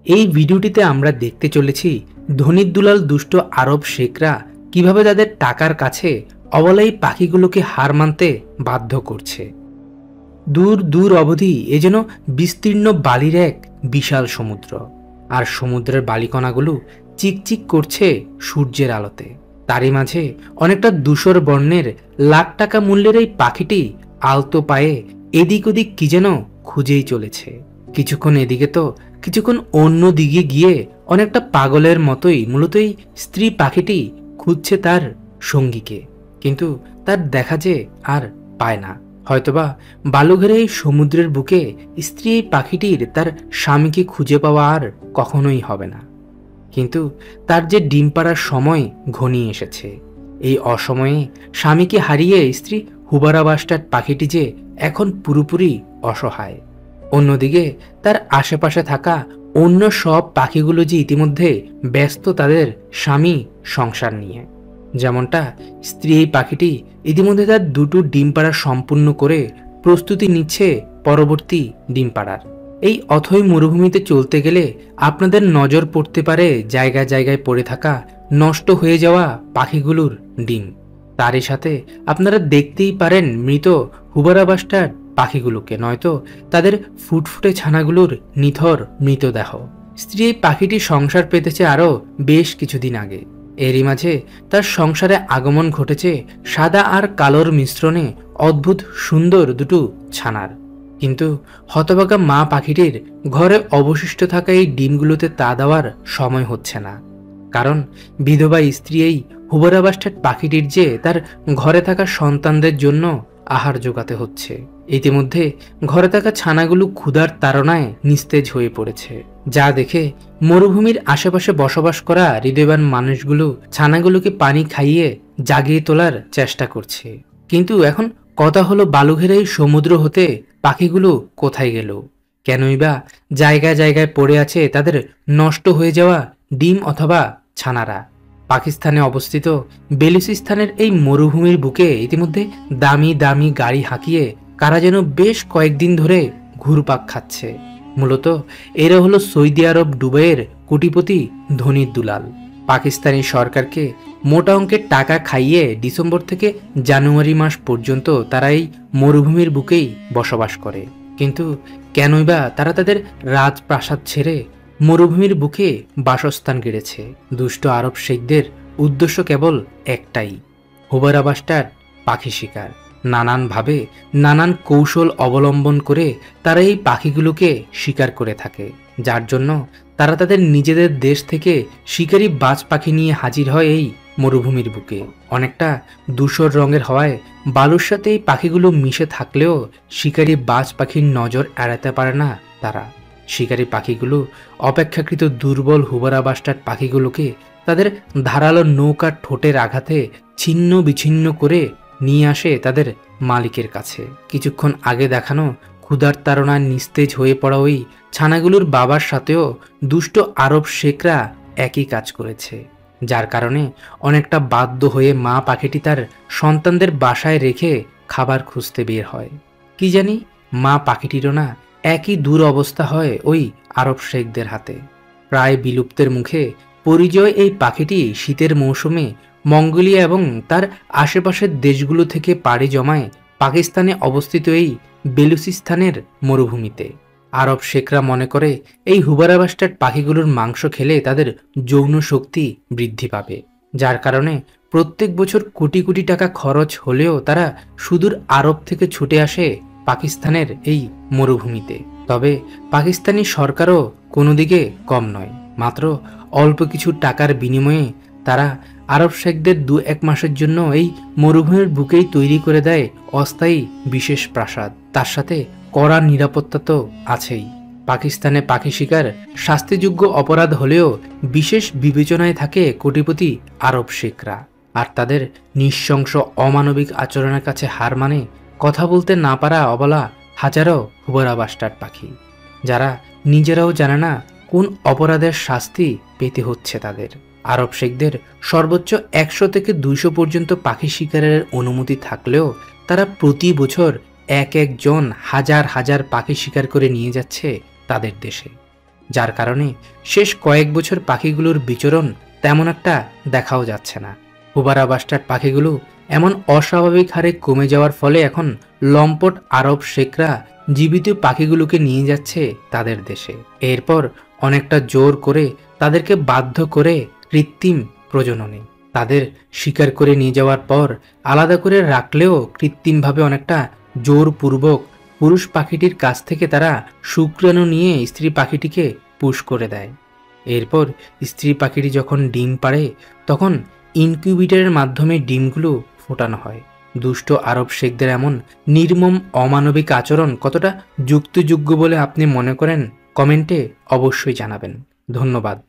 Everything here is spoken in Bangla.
এই ভিডিওটিতে আমরা দেখতে চলেছি ধনী দুলাল দুষ্ট আরব শেখরা কিভাবে তাদের টাকার কাছে অবলা এই পাখিগুলোকে হার মানতে বাধ্য করছে। দূর দূর অবধি এ যেন বিস্তীর্ণ বালির এক বিশাল সমুদ্র, আর সমুদ্রের বালিকণাগুলো চিকচিক করছে সূর্যের আলোতে। তারই মাঝে অনেকটা ধূসর বর্ণের লাখ টাকা মূল্যের এই পাখিটি আলতো পায়ে এদিক ওদিক কি যেন খুঁজেই চলেছে। কিছুক্ষণ এদিকে তো কিছুক্ষণ অন্য দিকে গিয়ে অনেকটা পাগলের মতোই মূলত এই স্ত্রী পাখিটি খুঁজছে তার সঙ্গীকে, কিন্তু তার দেখা যে আর পায় না। হয়তোবা বালুঘের এই সমুদ্রের বুকে স্ত্রী এই পাখিটির তার স্বামীকে খুঁজে পাওয়া আর কখনোই হবে না। কিন্তু তার যে ডিম পাড়ার সময় ঘনিয়ে এসেছে, এই অসময়ে স্বামীকে হারিয়ে স্ত্রী হুবারা বাস্টার্ড পাখিটি যে এখন পুরোপুরি অসহায়। অন্যদিকে তার আশেপাশে থাকা অন্য সব পাখিগুলো যে ইতিমধ্যে ব্যস্ত তাদের স্বামী সংসার নিয়ে। যেমনটা স্ত্রী এই পাখিটি ইতিমধ্যে তার দুটো ডিম পাড়া সম্পূর্ণ করে প্রস্তুতি নিচ্ছে পরবর্তী ডিম পাড়ার। এই অথই মরুভূমিতে চলতে গেলে আপনাদের নজর পড়তে পারে জায়গায় জায়গায় পড়ে থাকা নষ্ট হয়ে যাওয়া পাখিগুলোর ডিম। তারই সাথে আপনারা দেখতেই পারেন মৃত হুবারা বাস্টার্ড পাখিগুলোকে, নয়তো তাদের ফুটফুটে ছানাগুলোর নিথর মৃতদেহ। স্ত্রী এই পাখিটি সংসার পেতেছে আরও বেশ কিছুদিন আগে। এরই মাঝে তার সংসারে আগমন ঘটেছে সাদা আর কালোর মিশ্রণে অদ্ভুত সুন্দর দুটো ছানার। কিন্তু হতভাগা মা পাখিটির ঘরে অবশিষ্ট থাকা এই ডিমগুলোতে তা দেওয়ার সময় হচ্ছে না, কারণ বিধবা স্ত্রী এই হুবারা বাস্টার্ড পাখিটির যে তার ঘরে থাকা সন্তানদের জন্য আহার জোগাতে হচ্ছে। ইতিমধ্যে ঘরে থাকা ছানাগুলো ক্ষুধার তাড়নায় নিস্তেজ হয়ে পড়েছে, যা দেখে মরুভূমির আশেপাশে বসবাস করা হৃদয়বান মানুষগুলো ছানাগুলোকে পানি খাইয়ে জাগিয়ে তোলার চেষ্টা করছে। কিন্তু এখন কথা হলো, বালুঘের এই সমুদ্র হতে পাখিগুলো কোথায় গেল? কেনই বা জায়গায় জায়গায় পড়ে আছে তাদের নষ্ট হয়ে যাওয়া ডিম অথবা ছানারা? পাকিস্তানে অবস্থিত বেলুচিস্তানের এই মরুভূমির বুকে ইতিমধ্যে দামি দামি গাড়ি হাঁকিয়ে কারা যেন বেশ কয়েকদিন ধরে ঘুরপাক খাচ্ছে। মূলত এরা হলো সৌদি আরব দুবাইয়ের কোটিপতি ধনী দুলাল। পাকিস্তানি সরকারকে মোটা অঙ্কের টাকা খাইয়ে ডিসেম্বর থেকে জানুয়ারি মাস পর্যন্ত তারা এই মরুভূমির বুকেই বসবাস করে। কিন্তু কেনই বা তারা তাদের রাজপ্রাসাদ ছেড়ে মরুভূমির বুকে বাসস্থান গেড়েছে? দুষ্ট আরব শেখদের উদ্দেশ্য কেবল একটাই, হুবারা বাস্টার্ড পাখি শিকার। নানানভাবে নানান কৌশল অবলম্বন করে তারা এই পাখিগুলোকে শিকার করে থাকে, যার জন্য তারা তাদের নিজেদের দেশ থেকে শিকারী বাজ পাখি নিয়ে হাজির হয় এই মরুভূমির বুকে। অনেকটা ধূসর রঙের হওয়ায় বালুর সাথে এই পাখিগুলো মিশে থাকলেও শিকারী বাজ পাখির নজর এড়াতে পারে না তারা। শিকারী পাখিগুলো অপেক্ষাকৃত দুর্বল হুবারা বাস্টার্ড পাখিগুলোকে তাদের ধারালো নৌকার ঠোঁটের আঘাতে ছিন্ন বিচ্ছিন্ন করে নিয়ে আসে তাদের মালিকের কাছে। কিছুক্ষণ আগে দেখানো ক্ষুধার তাড়নায় নিস্তেজ হয়ে পড়া ওই ছানাগুলোর বাবার সাথেও দুষ্ট আরব শেখরা একই কাজ করেছে, যার কারণে অনেকটা বাধ্য হয়ে মা পাখিটি তার সন্তানদের বাসায় রেখে খাবার খুঁজতে বের হয়। কি জানি মা পাখিটিরও না একই দুরবস্থা হয় ওই আরব শেখদের হাতে। প্রায় বিলুপ্তের মুখে পরিচয় এই পাখিটি শীতের মৌসুমে মঙ্গোলিয়া এবং তার আশেপাশের দেশগুলো থেকে পাড়ি জমায় পাকিস্তানে অবস্থিত এই বেলুচিস্তানের মরুভূমিতে। আরব শেখরা মনে করে এই হুবারা বাস্টার্ড পাখিগুলোর মাংস খেলে তাদের যৌন শক্তি বৃদ্ধি পাবে, যার কারণে প্রত্যেক বছর কোটি কোটি টাকা খরচ হলেও তারা সুদূর আরব থেকে ছুটে আসে পাকিস্তানের এই মরুভূমিতে। তবে পাকিস্তানি সরকারও কোনো দিকে কম নয়। মাত্র অল্প কিছু টাকার বিনিময়ে তারা আরব শেখদের 2-1 মাসের জন্য এই মরুভূমির বুকেই তৈরি করে দেয় অস্থায়ী বিশেষ প্রাসাদ। তার সাথে কড়া নিরাপত্তা তো আছেই। পাকিস্তানে পাখি শিকার শাস্তিযোগ্য অপরাধ হলেও বিশেষ বিবেচনায় থাকে কোটিপতি আরব শেখরা, আর তাদের নৃশংস অমানবিক আচরণের কাছে হার মানে কথা বলতে না পারা অবলা হাজারো হুবারা বাস্টার্ড পাখি, যারা নিজেরাও জানে না কোন অপরাধের শাস্তি পেতে হচ্ছে তাদের। আরব শেখদের সর্বোচ্চ 100 থেকে 200 পর্যন্ত পাখি শিকারের অনুমতি থাকলেও তারা প্রতি বছর এক একজন হাজার হাজার পাখি শিকার করে নিয়ে যাচ্ছে তাদের দেশে। যার কারণে শেষ কয়েক বছর পাখিগুলোর বিচরণ তেমন একটা দেখাও যাচ্ছে না। হুবারা বাস্টার্ড পাখিগুলো এমন অস্বাভাবিক হারে কমে যাওয়ার ফলে এখন লম্পট আরব শেখরা জীবিত পাখিগুলোকে নিয়ে যাচ্ছে তাদের দেশে। এরপর অনেকটা জোর করে তাদেরকে বাধ্য করে কৃত্রিম প্রজননে তাদের শিকার করে নিয়ে যাওয়ার পর আলাদা করে রাখলেও কৃত্রিমভাবে অনেকটা জোরপূর্বক পুরুষ পাখিটির কাছ থেকে তারা শুক্রাণু নিয়ে স্ত্রী পাখিটিকে পুশ করে দেয়। এরপর স্ত্রী পাখিটি যখন ডিম পাড়ে তখন ইনকিউবেটরের মাধ্যমে ডিমগুলো ফোটানো হয়। দুষ্ট আরব শেখদের এমন নির্মম অমানবিক আচরণ কতটা যুক্তিযোগ্য বলে আপনি মনে করেন কমেন্টে অবশ্যই জানাবেন। ধন্যবাদ।